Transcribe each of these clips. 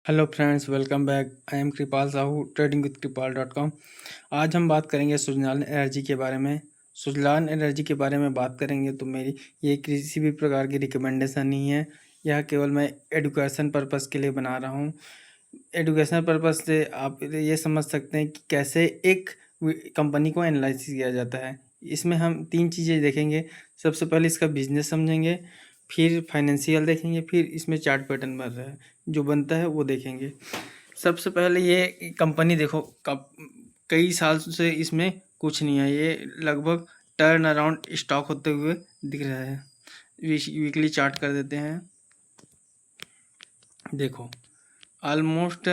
Hello friends, welcome back. I am Kripal Sahu, trading with Kripal .com। आज हम बात करेंगे सुजलान एनर्जी के बारे में। सुजलान एनर्जी के बारे में बात करेंगे तो मेरी ये किसी भी प्रकार की रिकमेंडेशन नहीं है। यह केवल मैं एडुकेशन पर्पस के लिए बना रहा हूँ। एडुकेशन पर्पस से आप ये समझ सकते हैं कि कैसे एक कंपनी को एनालिसिस किया जाता है। इसमें हम 3 चीज़ें देखेंगे। सबसे पहले इसका बिजनेस समझेंगे, फिर फाइनेंशियल देखेंगे, फिर इसमें चार्ट पैटर्न बन रहा है जो बनता है वो देखेंगे। सबसे पहले ये कंपनी देखो, कई साल से इसमें कुछ नहीं है। ये लगभग टर्न अराउंड स्टॉक होते हुए दिख रहा है। वीकली चार्ट कर देते हैं। देखो, ऑलमोस्ट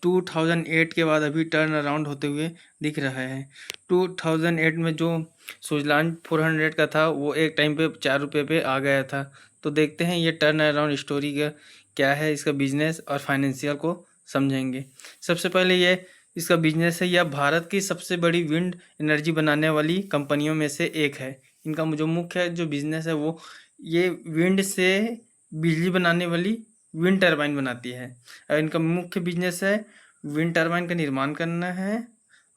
2008 के बाद अभी टर्न अराउंड होते हुए दिख रहा है। 2008 में जो सुजलान 400 का था वो एक टाइम पे 4 रुपये पे आ गया था। तो देखते हैं ये टर्न अराउंड स्टोरी का क्या है, इसका बिजनेस और फाइनेंशियल को समझेंगे। सबसे पहले ये इसका बिजनेस है। यह भारत की सबसे बड़ी विंड एनर्जी बनाने वाली कंपनियों में से एक है। इनका जो मुख्य जो बिजनेस है वो ये विंड से बिजली बनाने वाली विंड टरबाइन बनाती है। और इनका मुख्य बिजनेस है विंड टरबाइन का निर्माण करना है,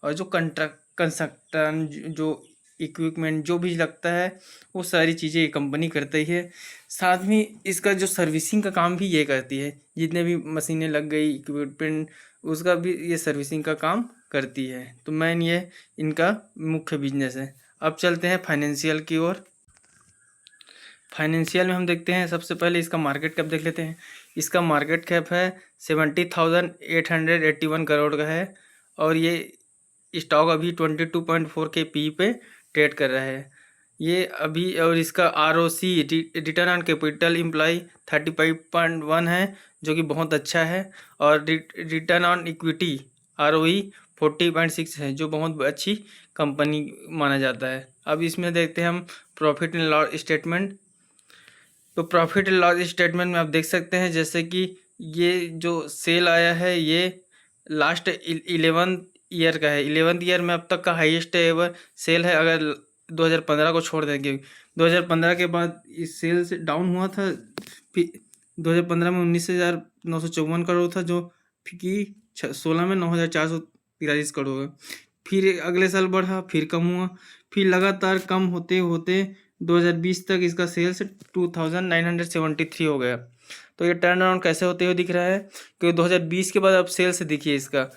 और जो कंस्ट्रक्शन जो इक्विपमेंट जो भी लगता है वो सारी चीज़ें ये कंपनी करती है। साथ में इसका जो सर्विसिंग का काम भी ये करती है। जितने भी मशीनें लग गई, इक्विपमेंट, उसका भी ये सर्विसिंग का काम करती है। तो मेन ये इनका मुख्य बिजनेस है। अब चलते हैं फाइनेंशियल की ओर। फाइनेंशियल में हम देखते हैं, सबसे पहले इसका मार्केट कैप देख लेते हैं। इसका मार्केट कैप है 70,881 करोड़ का है, और ये स्टॉक अभी 22.4 के पी पे ट्रेड कर रहा है ये अभी। और इसका ROC return on capital employ 35.1 है, जो कि बहुत अच्छा है। और रिटर्न ऑन इक्विटी ROE 40.6 है, जो बहुत अच्छी कंपनी माना जाता है। अब इसमें देखते हैं हम प्रॉफिट एंड लॉस स्टेटमेंट। तो प्रॉफिट एंड लॉस स्टेटमेंट में आप देख सकते हैं जैसे कि ये जो सेल आया है ये लास्ट 11th ईयर का है। 11th ईयर में अब तक का हाईएस्ट एवर सेल है, अगर 2015 को छोड़ देंगे। 2015 के बाद इस सेल से डाउन हुआ था। फिर 2015 में 19,954 करोड़ था, जो कि 16 में 9,443 करोड़ है। फिर अगले साल बढ़ा, फिर कम हुआ, फिर लगातार कम होते होते 2020 तक इसका सेल्स 2,973 हो गया। तो ये टर्न अराउंड कैसे होते हुए दिख रहा है, क्योंकि 2020 के बाद अब सेल्स देखिए इसका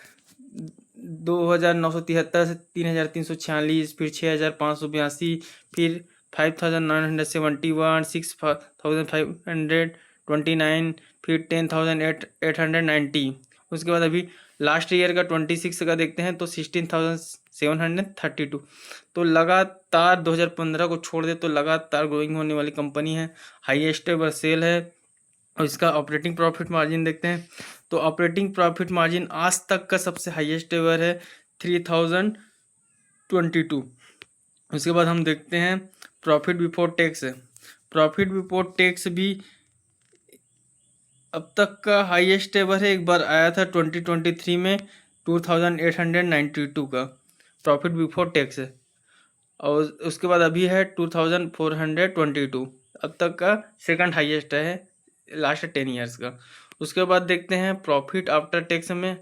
2,973 से 3,346, फिर 6,582, फिर 5,971, 6,529, फिर 10,890। उसके बाद अभी लास्ट ईयर का 26 का देखते हैं तो 16,732। तो लगातार 2015 को छोड़ दे तो लगातार ग्रोइंग होने वाली कंपनी है। हाईएस्ट एवर सेल है। और इसका ऑपरेटिंग प्रॉफिट मार्जिन देखते हैं तो ऑपरेटिंग प्रॉफिट मार्जिन आज तक का सबसे हाईएस्ट एवर है 3,022। उसके बाद हम देखते हैं profit before tax. Profit before tax भी अब तक का हाईएस्ट एवर है। एक बार आया था 2023 में 2,892 का प्रॉफिट बिफोर टैक्स है, और उसके बाद अभी है 2,422। अब तक का सेकंड हाईएस्ट है लास्ट 10 ईयर्स का। उसके बाद देखते हैं प्रॉफिट आफ्टर टैक्स में।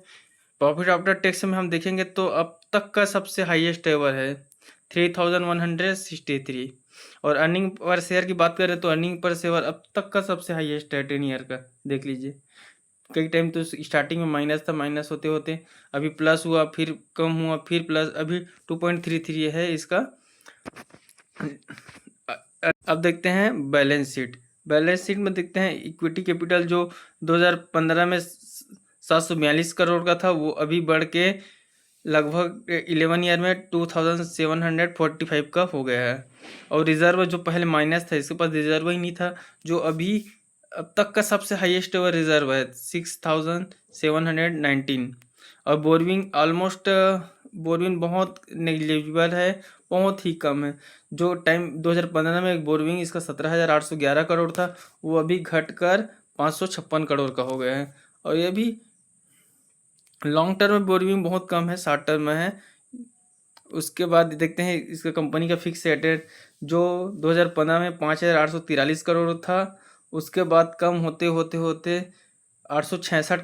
प्रॉफिट आफ्टर टैक्स में हम देखेंगे तो अब तक का सबसे हाईएस्ट एवर है 3,163। और अर्निंग पर शेयर की बात करें तो अर्निंग पर शेयर अब तक का सबसे हाईएस्ट है 10 ईयर का। देख लीजिए, कई टाइम तो स्टार्टिंग में माइनस था, माइनस होते होते अभी प्लस हुआ, फिर कम हुआ, फिर प्लस, अभी 2.33 है इसका। अब देखते हैं बैलेंस शीट। बैलेंस शीट में देखते हैं इक्विटी कैपिटल जो 2015 में 742 करोड़ का था, वो अभी बढ़ के लगभग 11 ईयर में 2,745 का हो गया है। और रिजर्व जो पहले माइनस था, इसके पास रिजर्व ही नहीं था, जो अभी अब तक का सबसे हाईएस्ट एवर रिजर्व है 6,719। और बोरविंग ऑलमोस्ट बोरविंग बहुत नेग्लिजिबल है, बहुत ही कम है। जो टाइम 2015 में एक बोरविंग इसका 17,811 करोड़ था, वो अभी घटकर 556 करोड़ का हो गया है। और ये भी लॉन्ग टर्म में बोरविंग बहुत कम है, शॉर्ट टर्म में है। उसके बाद देखते हैं इसका कंपनी का फिक्स एसेट जो 2015 में 5,843 करोड़ था, उसके बाद कम होते होते होते 866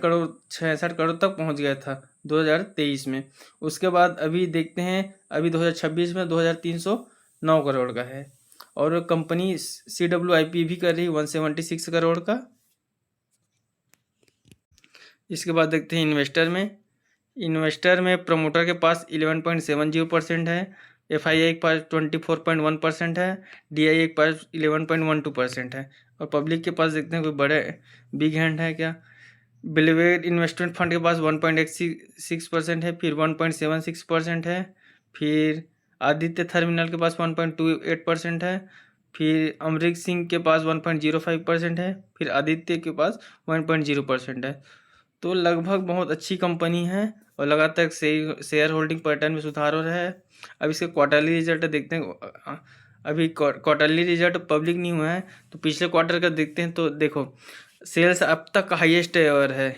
करोड़ तक पहुंच गया था 2023 में। उसके बाद अभी देखते हैं, अभी 2026 में 2309 करोड़ का है। और कंपनी CWIP भी कर रही 176 करोड़ का। इसके बाद देखते हैं इन्वेस्टर में प्रमोटर के पास 11.70% है, FII के पास 24.1% है, DII के पास 11.12% है। और पब्लिक के पास देखते हैं कोई बड़े बिग हैंड है क्या। बिलीवेड इन्वेस्टमेंट फंड के पास 1.86% है, फिर 1.76% है, फिर आदित्य थर्मिनल के पास 1.28% है, फिर अमरीक सिंह के पास 1.05% है, फिर आदित्य के पास 1.0% है। तो लगभग बहुत अच्छी कंपनी है और लगातार शेयर होल्डिंग पैटर्न में सुधार हो रहा है। अब इसके क्वार्टरली रिजल्ट देखते हैं। अभी क्वार्टरली रिजल्ट पब्लिक नहीं हुआ है, तो पिछले क्वार्टर का देखते हैं। तो देखो, सेल्स अब तक का हाईएस्ट एवर है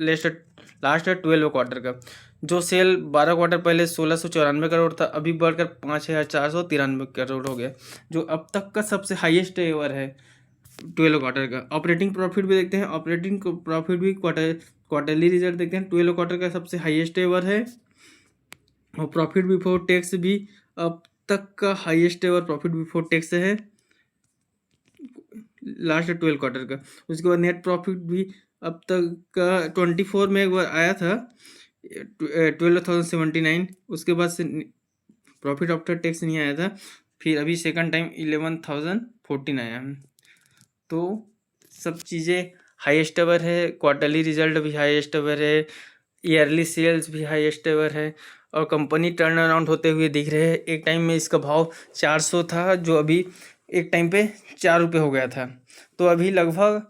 लास्ट 12 क्वार्टर का। जो सेल 12 क्वार्टर पहले 1694 करोड़ था, अभी बढ़कर 5493 करोड़ हो गया, जो अब तक का सबसे हाईएस्ट एवर है 12 क्वार्टर का। ऑपरेटिंग प्रॉफिट भी देखते हैं, ऑपरेटिंग प्रॉफिट भी क्वार्टरली रिजल्ट देखते हैं, 12 क्वार्टर का सबसे हाईएस्ट एवर है। और प्रॉफिट बिफोर टैक्स भी अब तक का highest ever profit before tax है लास्ट 12 क्वार्टर का। उसके बाद नेट प्रॉफिट भी अब तक का 24 में एक बार आया था 12,079, उसके बाद से प्रॉफिट आफ्टर टैक्स नहीं आया था। फिर अभी सेकंड टाइम 11,014 आया। तो सब चीज़ें हाईएस्ट एवर है, क्वार्टरली रिजल्ट भी हाईएस्ट एवर है, ईयरली सेल्स भी हाईएस्ट एवर है, और कंपनी टर्न अराउंड होते हुए दिख रहे हैं। एक टाइम में इसका भाव 400 था, जो अभी एक टाइम पे 4 रुपये हो गया था। तो अभी लगभग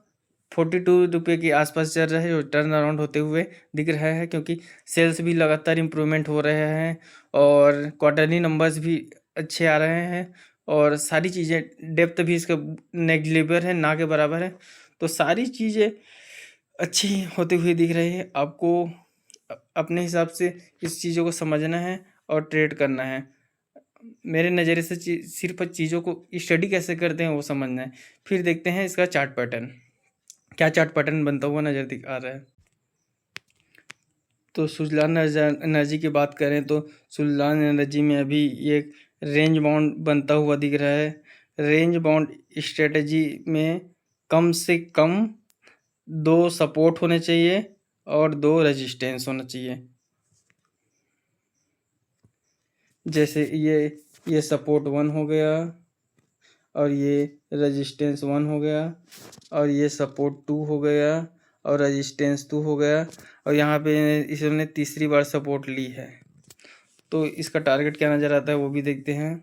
42 रुपये के आसपास चल रहा है, जो टर्न अराउंड होते हुए दिख रहा है, क्योंकि सेल्स भी लगातार इम्प्रूवमेंट हो रहे हैं और क्वार्टरली नंबर्स भी अच्छे आ रहे हैं, और सारी चीज़ें डेप्थ भी इसका नेग्लिजिबल है, ना के बराबर है। तो सारी चीज़ें अच्छी होते हुए दिख रही है। आपको अपने हिसाब से इस चीज़ों को समझना है और ट्रेड करना है। मेरे नज़रिए से सिर्फ चीज़ों को स्टडी कैसे करते हैं वो समझना है। फिर देखते हैं इसका चार्ट पैटर्न, क्या चार्ट पैटर्न बनता हुआ नज़र दिख आ रहा है। तो सुजलान एनर्जी की बात करें तो सुजलान एनर्जी में अभी एक रेंज बाउंड बनता हुआ दिख रहा है। रेंज बाउंड स्ट्रेटजी में कम से कम 2 सपोर्ट होने चाहिए और 2 रेजिस्टेंस होना चाहिए। जैसे ये सपोर्ट 1 हो गया, और ये रेजिस्टेंस 1 हो गया, और ये सपोर्ट 2 हो गया, और रेजिस्टेंस 2 हो गया, और यहाँ पे इसने तीसरी बार सपोर्ट ली है। तो इसका टारगेट क्या नज़र आता है वो भी देखते हैं।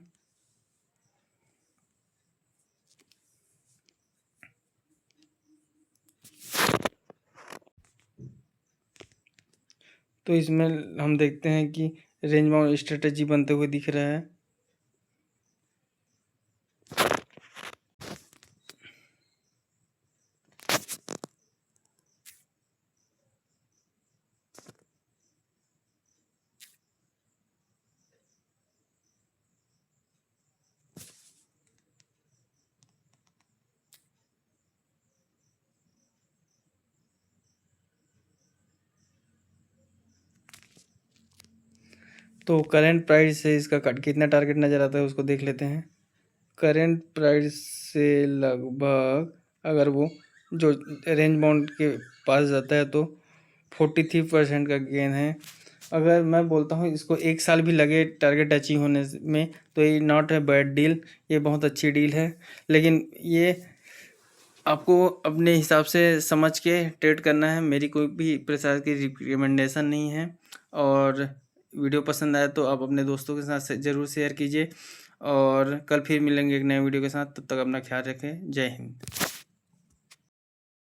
तो इसमें हम देखते हैं कि रेंज बाउंड स्ट्रेटजी बनते हुए दिख रहा है। तो करंट प्राइस से इसका कितना टारगेट नज़र आता है उसको देख लेते हैं। करंट प्राइस से लगभग अगर वो जो रेंज बाउंड के पास जाता है तो 43% का गेन है। अगर मैं बोलता हूँ इसको 1 साल भी लगे टारगेट अचीव होने में, तो ये नॉट ए बैड डील, ये बहुत अच्छी डील है। लेकिन ये आपको अपने हिसाब से समझ के ट्रेड करना है, मेरी कोई भी प्रकार की रिकमेंडेशन नहीं है। और वीडियो पसंद आए तो आप अपने दोस्तों के साथ ज़रूर शेयर कीजिए, और कल फिर मिलेंगे एक नए वीडियो के साथ। तब तक अपना ख्याल रखें। जय हिंद।